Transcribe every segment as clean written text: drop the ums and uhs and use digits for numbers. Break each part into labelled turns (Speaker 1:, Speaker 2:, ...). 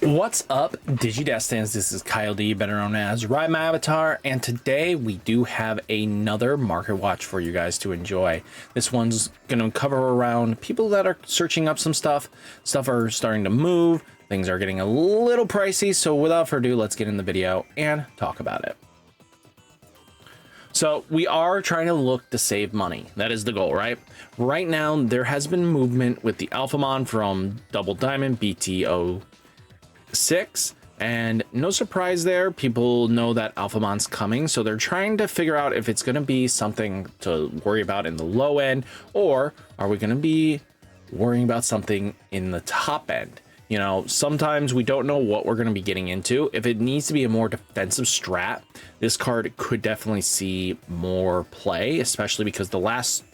Speaker 1: What's up, Digidestins? This is Kyle D, better known as RideMyAvatar, and today we do have another market watch for you guys to enjoy. This one's going to cover around people that are searching up some stuff. Stuff are starting to move, things are getting a little pricey, so without further ado, let's get in the video and talk about it. So we are trying to look to save money. That is the goal, right? Right now, there has been movement with the Alphamon from Double Diamond BTO 6, and no surprise there, people know that Alphamon's coming, so they're trying to figure out if it's going to be something to worry about in the low end, or are we going to be worrying about something in the top end. You know, sometimes we don't know what we're going to be getting into. If it needs to be a more defensive strat, this card could definitely see more play, especially because the last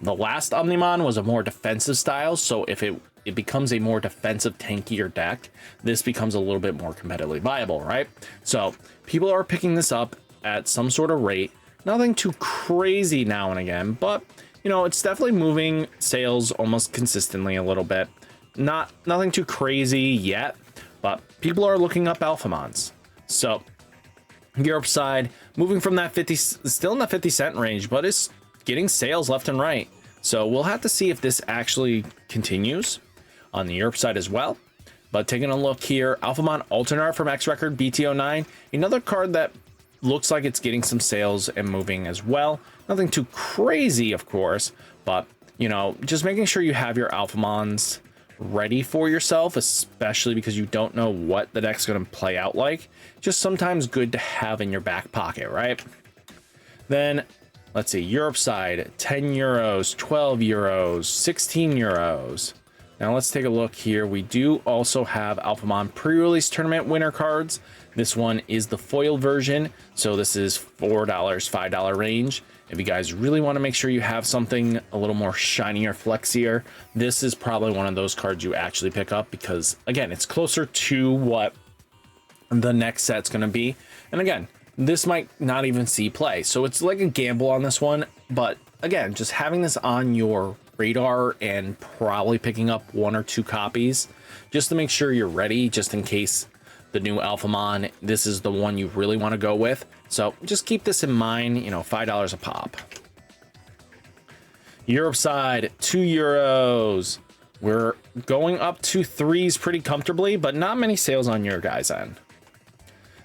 Speaker 1: Omnimon was a more defensive style, so if it becomes a more defensive, tankier deck, this becomes a little bit more competitively viable, right? So people are picking this up at some sort of rate, nothing too crazy now and again, but you know, it's definitely moving sales almost consistently a little bit. Nothing too crazy yet, but people are looking up Alphamons. So Europe side moving from that 50, still in the 50-cent range, but it's getting sales left and right. So we'll have to see if this actually continues on the Europe side as well. But taking a look here, Alphamon Alternate from X Record BTO9, another card that looks like it's getting some sales and moving as well. Nothing too crazy, of course, but you know, just making sure you have your Alphamons ready for yourself, especially because you don't know what the deck's going to play out like. Just sometimes good to have in your back pocket, right? Then let's see, Europe side, 10 euros, 12 euros, 16 euros. Now let's take a look here. We do also have Alphamon pre-release tournament winner cards. This one is the foil version, so this is $4, $5 range. If you guys really want to make sure you have something a little more shinier, flexier, this is probably one of those cards you actually pick up because, again, it's closer to what the next set's going to be. And again, this might not even see play, so it's like a gamble on this one. But again, just having this on your radar and probably picking up 1 or 2 copies just to make sure you're ready, just in case the new Alphamon, this is the one you really want to go with. So just keep this in mind, you know, $5 a pop. Europe side, 2 euros. We're going up to 3s pretty comfortably, but not many sales on your guys' end.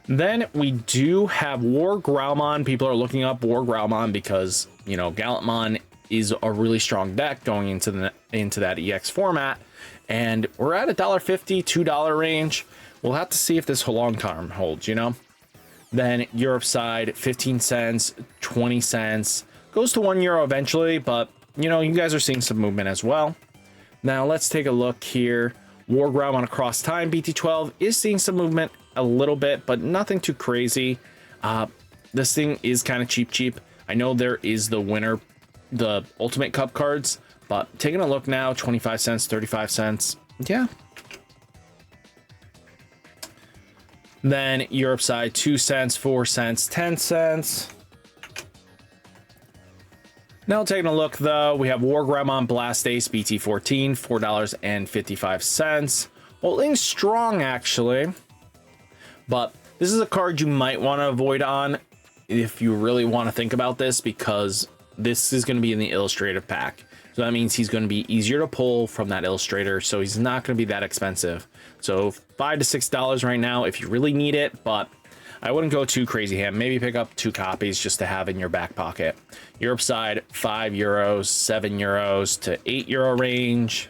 Speaker 1: Then we do have WarGreymon. People are looking up WarGreymon because, you know, Galacticmon is a really strong deck going into that EX format, and we're at $1.50, $2 range. We'll have to see if this long term holds, you know. Then Europe side, 15 cents, 20 cents, goes to €1 eventually, but you know, you guys are seeing some movement as well. Now let's take a look here. WarGreymon across time, BT12 is seeing some movement a little bit, but nothing too crazy. This thing is kind of cheap. I know there is the winner, the Ultimate Cup cards, but taking a look now, 25 cents, 35 cents. Yeah. Then Europe side, 2 cents, 4 cents, 10 cents. Now taking a look though, we have WarGreymon Blast Ace BT14, $4.55. Holding strong actually, but this is a card you might want to avoid on if you really want to think about this, because this is going to be in the illustrative pack. So that means he's going to be easier to pull from that illustrator, so he's not going to be that expensive. So $5 to $6 right now if you really need it, but I wouldn't go too crazy ham. Maybe pick up 2 copies just to have in your back pocket. Europe side, 5 euros, 7 euros to €8 range.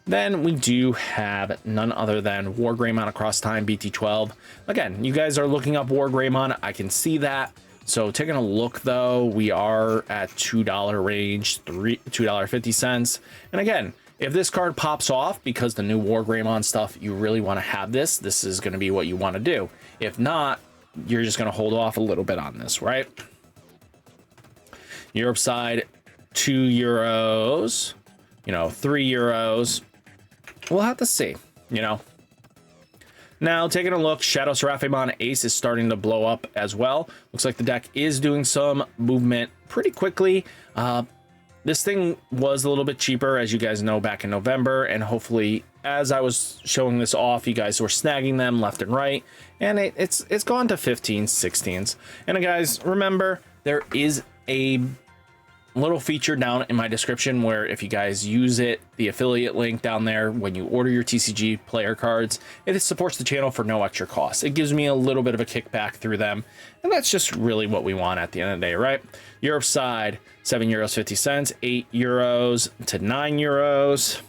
Speaker 1: Then we do have none other than WarGreymon across time, BT12. Again, you guys are looking up WarGreymon. I can see that. So taking a look though, we are at $2 range, $2.50. And again, if this card pops off because the new WarGreymon stuff, you really want to have this is going to be what you want to do. If not, you're just going to hold off a little bit on this, right? Europe side, 2 euros, you know, 3 euros. We'll have to see, you know. Now, taking a look, ShadowSeraphimon Ace is starting to blow up as well. Looks like the deck is doing some movement pretty quickly. this thing was a little bit cheaper, as you guys know, back in November, and hopefully as I was showing this off, you guys were snagging them left and right, and it's gone to 15s, 16s. And guys, remember, there is a little feature down in my description where if you guys use it, the affiliate link down there, when you order your TCG player cards, it supports the channel for no extra cost. It gives me a little bit of a kickback through them, and that's just really what we want at the end of the day, right? Europe side, €7.50, €8 to €9.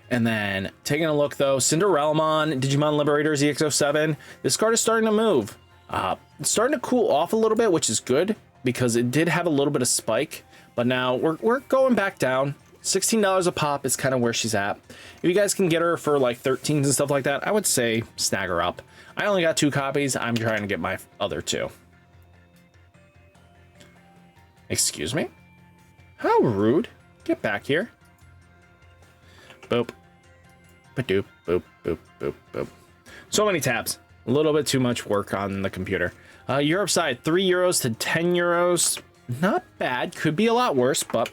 Speaker 1: And then taking a look though, Cinderellamon, Digimon Liberator ZX07, this card is starting to move. It's starting to cool off a little bit, which is good, because it did have a little bit of spike, but now we're going back down. $16 a pop is kind of where she's at. If you guys can get her for like 13s and stuff like that, I would say snag her up. I only got 2 copies. I'm trying to get my other 2. Excuse me? How rude. Get back here. Boop. Ba-doop, boop, boop, boop, boop. So many tabs. A little bit too much work on the computer. Europe side, €3 to €10. Not bad. Could be a lot worse, but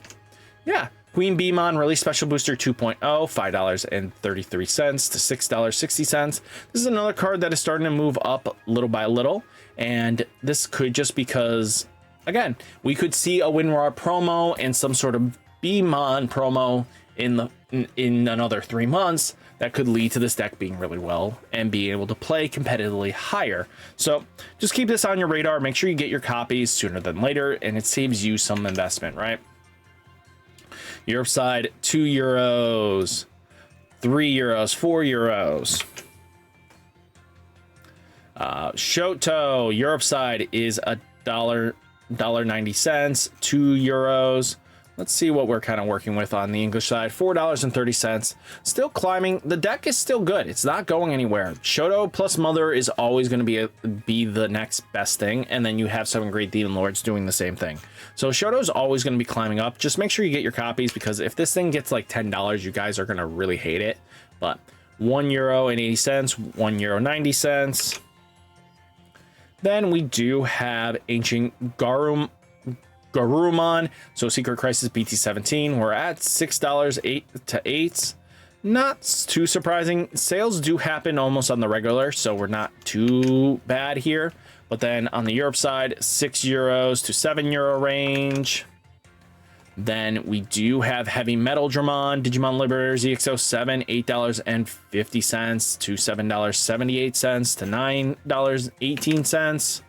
Speaker 1: yeah. Queen Beemon Release Special Booster 2.0, $5.33 to $6.60. This is another card that is starting to move up little by little, and this could just because, again, we could see a WinRAR promo and some sort of Beemon promo in another 3 months that could lead to this deck being really well and being able to play competitively higher. So just keep this on your radar. Make sure you get your copies sooner than later, and it saves you some investment, right? Europe side, €2, €3, €4. Shoto, Europe side is $1.90, €2. Let's see what we're kind of working with on the English side. $4.30. Still climbing. The deck is still good. It's not going anywhere. Shoto plus Mother is always going to be the next best thing. And then you have 7 Great Demon Lords doing the same thing. So Shoto is always going to be climbing up. Just make sure you get your copies, because if this thing gets like $10, you guys are going to really hate it. But €1.80, €1.90. Then we do have Ancient Garurumon, so Secret Crisis BT17. We're at $6, 8 to 8. Not too surprising. Sales do happen almost on the regular, so we're not too bad here. But then on the Europe side, €6 to €7 range. Then we do have Heavy Metal Dramon, Digimon Liberator ZX07, $8.50 to $7.78 to $9.18.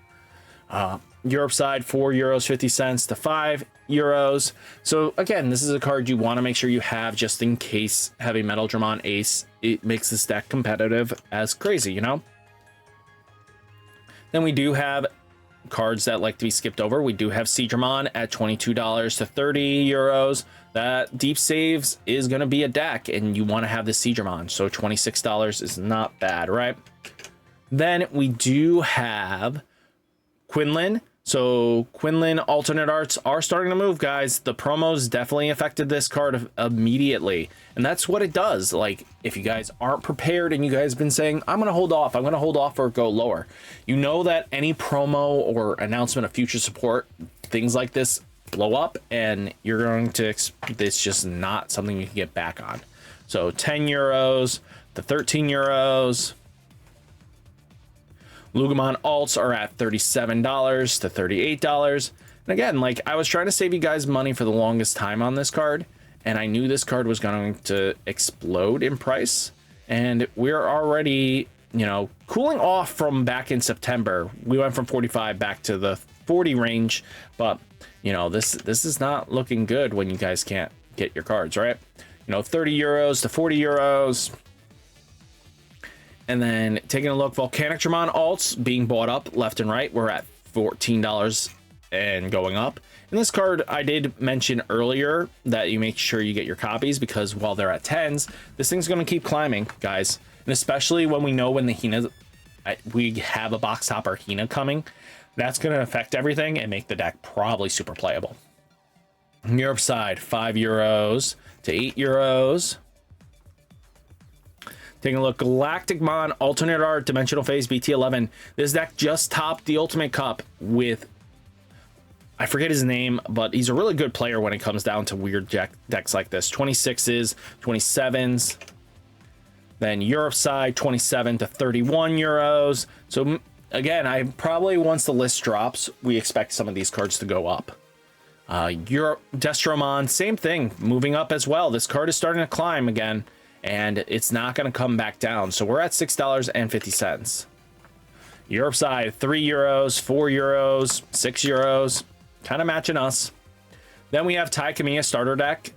Speaker 1: Europe side, €4.50 to €5. So again, this is a card you want to make sure you have just in case Heavy Metal Dramon Ace. It makes this deck competitive as crazy, you know? Then we do have cards that like to be skipped over. We do have Seadramon at $22 to €30. That deep saves is going to be a deck, and you want to have the Seadramon, so $26 is not bad, right? Then we do have Quinlan. So Quinlan alternate arts are starting to move, guys. The promos definitely affected this card immediately, and that's what it does. Like, if you guys aren't prepared and you guys have been saying, I'm gonna hold off or go lower, you know that any promo or announcement of future support, things like this blow up, and you're going to, it's just not something you can get back on. So €10 to €13. Lugamon alts are at $37 to $38. And again, like, I was trying to save you guys money for the longest time on this card, and I knew this card was going to explode in price. And we're already, you know, cooling off from back in September. We went from 45 back to the 40 range, but you know, this is not looking good when you guys can't get your cards, right? You know, €30 to €40. And then taking a look, Volcanic Dramon alts being bought up left and right. We're at $14 and going up. And this card, I did mention earlier that you make sure you get your copies, because while they're at 10s, this thing's going to keep climbing, guys. And especially when we know when the Hina, we have a box topper Hina coming, that's going to affect everything and make the deck probably super playable. Europe side, €5 to €8. Taking a look, Galacticmon alternate art Dimensional Phase BT11. This deck just topped the Ultimate Cup with I forget his name, but he's a really good player when it comes down to weird decks like this. 26s, 27s. Then Europe side, 27 to 31 euros. So again, I probably, once the list drops, we expect some of these cards to go up. Europe Destromon, same thing, moving up as well. This card is starting to climb again, and it's not going to come back down. So we're at $6.50. Europe side, 3 euros, 4 euros, 6 euros, kind of matching us. Then we have Tai Kamiya starter deck.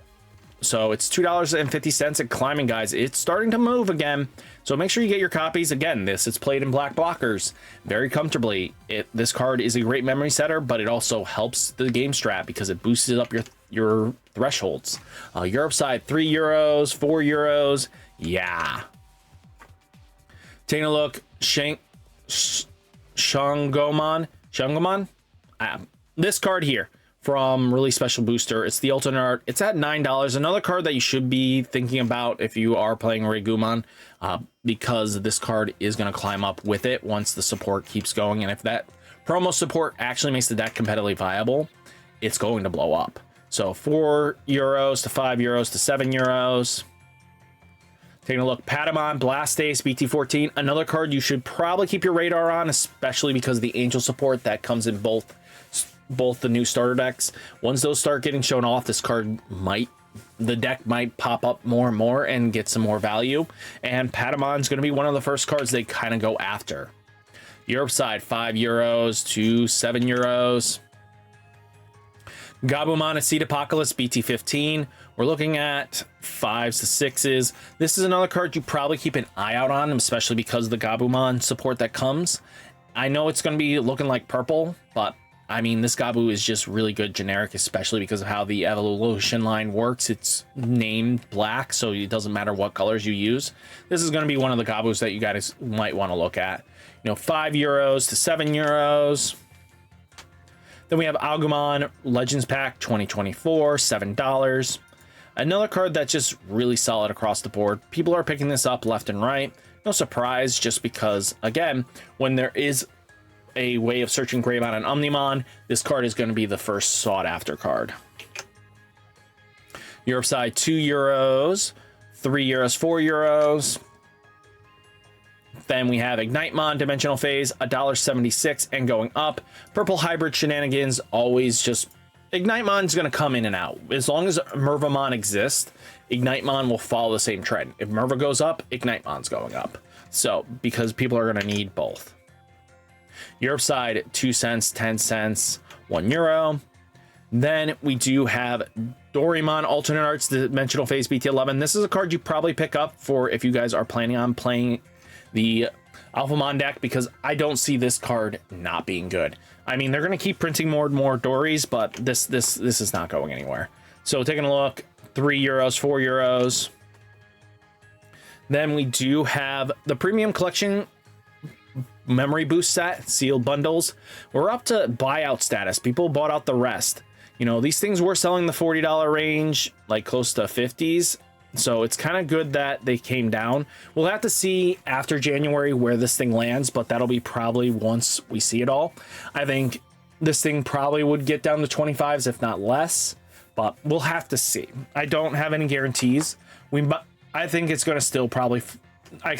Speaker 1: So it's $2.50 and climbing, guys. It's starting to move again. So make sure you get your copies. Again, it's played in black blockers very comfortably. This card is a great memory setter, but it also helps the game strat because it boosts up your thresholds. Europe side, 3 euros, 4 euros. Yeah. Taking a look, Shangomon. This card here from Release Special Booster. It's the alternate art. It's at $9. Another card that you should be thinking about if you are playing RideMyAvatar, because this card is going to climb up with it once the support keeps going. And if that promo support actually makes the deck competitively viable, it's going to blow up. So 4 euros to 5 euros to 7 euros. Taking a look, Patamon, Blastace, BT14. Another card you should probably keep your radar on, especially because of the Angel support that comes in both the new starter decks. Once those start getting shown off, this card the deck might pop up more and more and get some more value. And Patamon's going to be one of the first cards they kind of go after. Europe side, 5 euros to 7 euros. Gabumon, Acid Apocalypse, BT15. We're looking at 5s to 6s. This is another card you probably keep an eye out on, especially because of the Gabumon support that comes. I know it's going to be looking like purple, but I mean, this Gabu is just really good generic, especially because of how the evolution line works. It's named black, so it doesn't matter what colors you use. This is going to be one of the Gabus that you guys might want to look at. 5 euros to 7 euros. Then we have Agumon Legends Pack 2024, $7. Another card that's just really solid across the board. People are picking this up left and right. No surprise, just because, again, when there is a way of searching Greymon and Omnimon, this card is going to be the first sought after card. Europe side, 2 euros, 3 euros, 4 euros. Then we have Ignitemon Dimensional Phase, $1.76 and going up. Purple Hybrid Shenanigans, always just Ignitemon's going to come in and out. As long as Mervamon exists, Ignitemon will follow the same trend. If Merva goes up, Ignitemon's going up. So, because people are going to need both. Europe side, 2 cents, 10 cents, 1 euro. Then we do have Doraemon Alternate Arts Dimensional Phase BT11. This is a card you probably pick up for if you guys are planning on playing the Alphamon deck, because I don't see this card not being good. I mean, they're going to keep printing more and more Dories, but this is not going anywhere. So taking a look, 3 euros, 4 euros. Then we do have the Premium Collection Memory Boost set, sealed bundles. We're up to buyout status. People bought out the rest. These things were selling the $40 range, like close to 50s. So it's kind of good that they came down. We'll have to see after January where this thing lands, but that'll be probably once we see it all. I think this thing probably would get down to 25s, if not less, but we'll have to see. I don't have any guarantees. I think it's going to still probably... I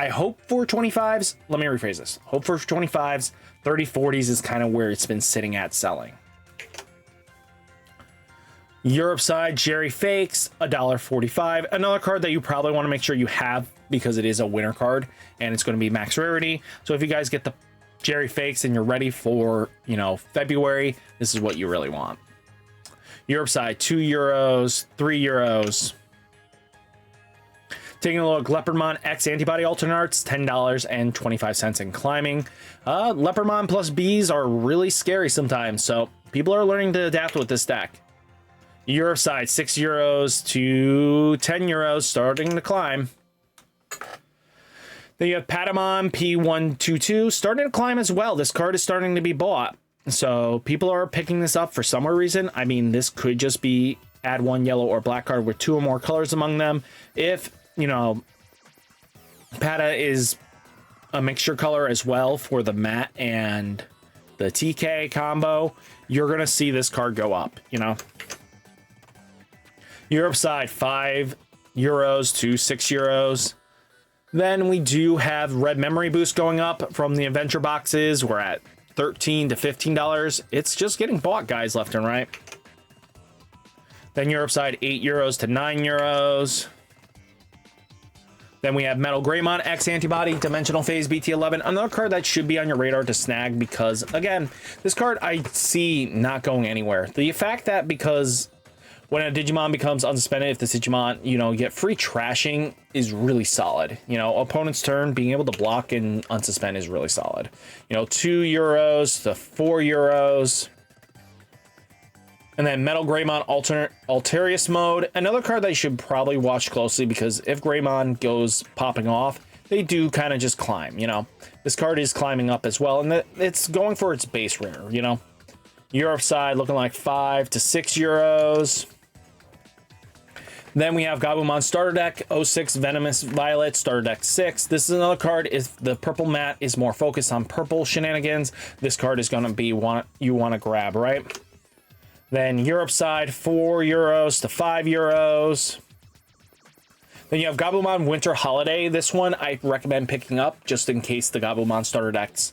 Speaker 1: hope for 25s. Let me rephrase this. Hope for 25s. 30, 40s is kind of where it's been sitting at selling. Europe side, Jerry Fakes, $1.45. Another card that you probably want to make sure you have because it is a winter card and it's going to be max rarity. So if you guys get the Jerry Fakes and you're ready for, February, this is what you really want. Europe side, 2 euros, 3 euros. Taking a look, Leopardmon X Antibody Alternate Arts, $10.25 and climbing. Leopardmon plus bees are really scary sometimes, so people are learning to adapt with this deck. Europe side, 6 euros to 10 euros, starting to climb. Then you have Patamon P122, starting to climb as well. This card is starting to be bought, so people are picking this up for some reason. I mean, this could just be add 1 yellow or black card with 2 or more colors among them. If Pata is a mixture color as well for the matte and the TK combo, you're going to see this card go up, you know. Europe side, €5 to €6. Then we do have red memory boost going up from the adventure boxes. We're at $13 to $15. It's just getting bought, guys, left and right. Then Europe side, €8 to €9. Then we have Metal Greymon X Antibody Dimensional Phase BT11. Another card that should be on your radar to snag because, again, this card I see not going anywhere. The fact that because when a Digimon becomes unsuspended, if the Digimon, you know, get free trashing is really solid. You know, opponent's turn, being able to block and unsuspend is really solid. You know, €2 to €4. And then Metal Greymon Alterius Mode. Another card that you should probably watch closely because if Greymon goes popping off, they do kind of just climb, you know. This card is climbing up as well, and it's going for its base rare, you know. Europe side looking like €5 to €6. Then we have Gabumon Starter Deck 06 Venomous Violet Starter Deck 6. This is another card. If the purple mat is more focused on purple shenanigans, this card is going to be one you want to grab, right? Then Europe side, €4 to €5. Then you have Gabumon Winter Holiday. This one I recommend picking up just in case the Gabumon starter decks.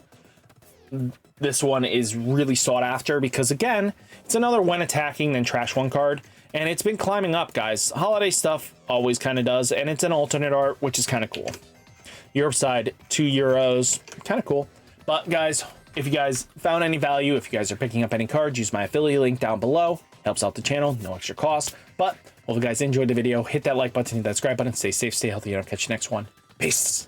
Speaker 1: This one is really sought after because, again, it's another when attacking then trash one card. And it's been climbing up, guys. Holiday stuff always kind of does. And it's an alternate art, which is kind of cool. Europe side, €2. Kind of cool. But, guys, if you guys found any value, if you guys are picking up any cards, use my affiliate link down below. Helps out the channel, no extra cost. But hope you guys enjoyed the video. Hit that like button, hit that subscribe button. Stay safe, stay healthy, and I'll catch you next one. Peace.